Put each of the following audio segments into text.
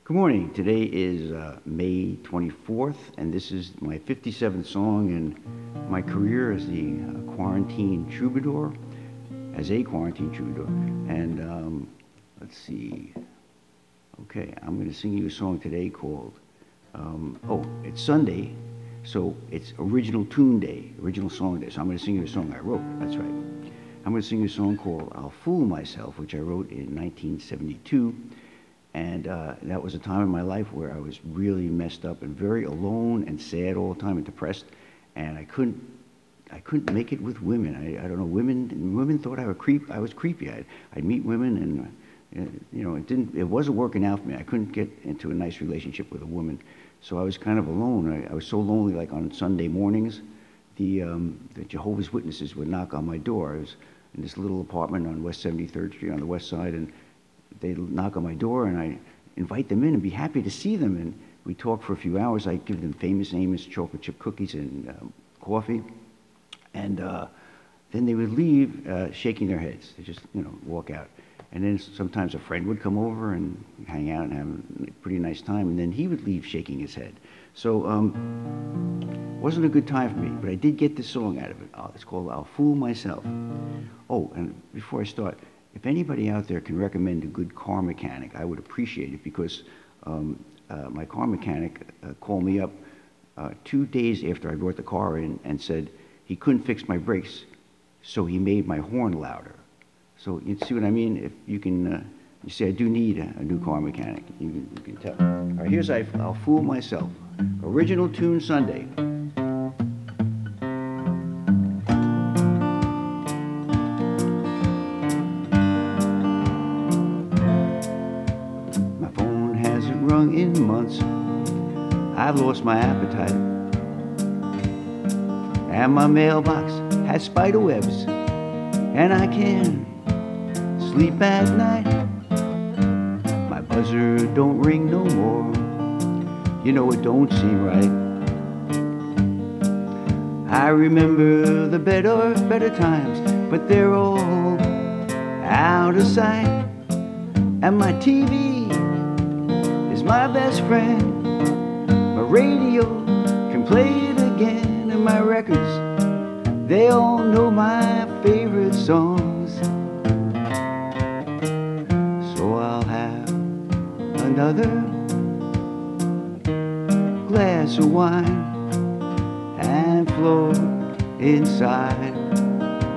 Good morning. Today is May 24th, and this is my 57th song in my career as the quarantine troubadour, And let's see. Okay, I'm going to sing you a song today called, it's Sunday, so it's Original Tune Day, Original Song Day. So I'm going to sing you a song I wrote. That's right. I'm going to sing you a song called I'll Fool Myself, which I wrote in 1972. And that was a time in my life where I was really messed up and very alone and sad all the time and depressed. And I couldn't make it with women. I don't know, women thought I was creepy. I'd meet women and, it wasn't working out for me. I couldn't get into a nice relationship with a woman. So I was kind of alone. I was so lonely, like on Sunday mornings, the Jehovah's Witnesses would knock on my door. I was in this little apartment on West 73rd Street on the west side, and they'd knock on my door, and I invite them in and be happy to see them. And we talk for a few hours. I give them Famous Amos chocolate chip cookies and coffee. And then they would leave shaking their heads. They just, walk out. And then sometimes a friend would come over and hang out and have a pretty nice time. And then he would leave shaking his head. So it wasn't a good time for me, but I did get this song out of it. It's called I'll Fool Myself. Oh, and before I start, if anybody out there can recommend a good car mechanic, I would appreciate it, because my car mechanic called me up 2 days after I brought the car in and said he couldn't fix my brakes, so he made my horn louder. So you see what I mean? If you can, you see, I do need a new car mechanic. You can tell. All right, here's I'll Fool Myself. Original Tune Sunday. In months, I've lost my appetite, and my mailbox has spider webs, and I can't sleep at night. My buzzer don't ring no more. It don't seem right. I remember the better times, but they're all out of sight. And my TV, my best friend, my radio can play it again, and my records, they all know my favorite songs. So I'll have another glass of wine and float inside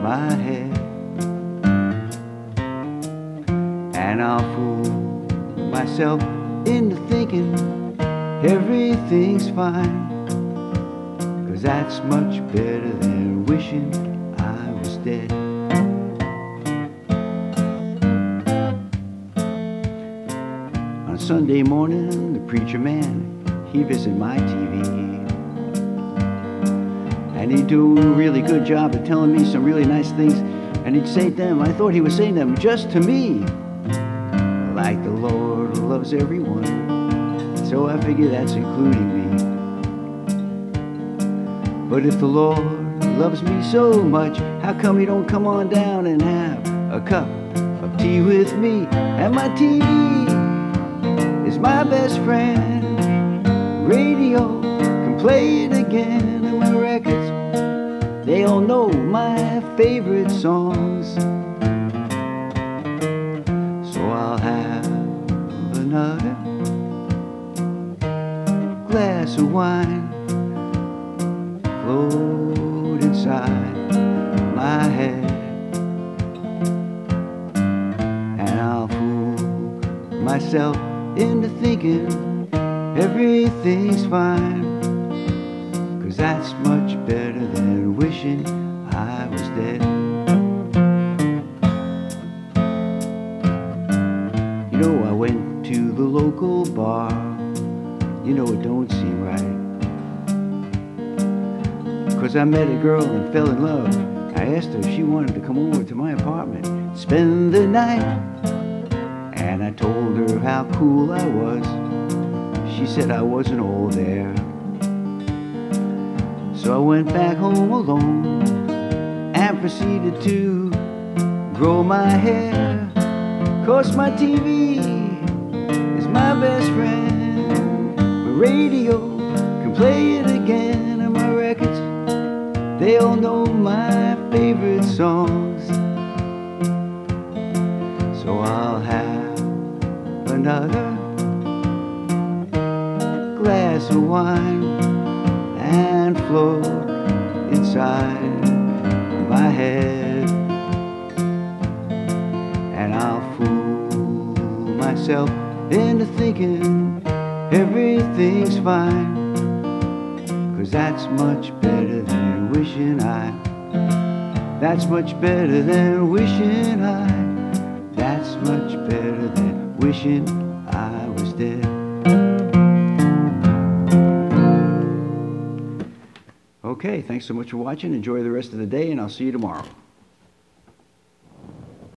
my head, and I'll fool myself into thinking everything's fine, 'cause that's much better than wishing I was dead. On a Sunday morning, the preacher man, he'd visit my TV, and he'd do a really good job of telling me some really nice things, and he'd say them, I thought he was saying them just to me, like the Lord loves everyone, so I figure that's including me. But if the Lord loves me so much, how come he don't come on down and have a cup of tea with me? And my TV is my best friend, radio can play it again, and my records, they all know my favorite songs. So I'll have another glass of wine, float inside my head, and I'll fool myself into thinking everything's fine, 'cause that's much better than wishing I was dead. I went to the local bar, it don't seem right, 'cause I met a girl and fell in love. I asked her if she wanted to come over to my apartment, spend the night, and I told her how cool I was. She said I wasn't all there. So I went back home alone and proceeded to grow my hair, 'cause my TV is my best friend. radio can play it again, and my records, they all know my favorite songs. So I'll have another glass of wine and float inside my head, and I'll fool myself into thinking everything's fine, 'cause that's much better than wishing that's much better than wishing that's much better than wishing I was dead. Okay, thanks so much for watching. Enjoy the rest of the day, and I'll see you tomorrow.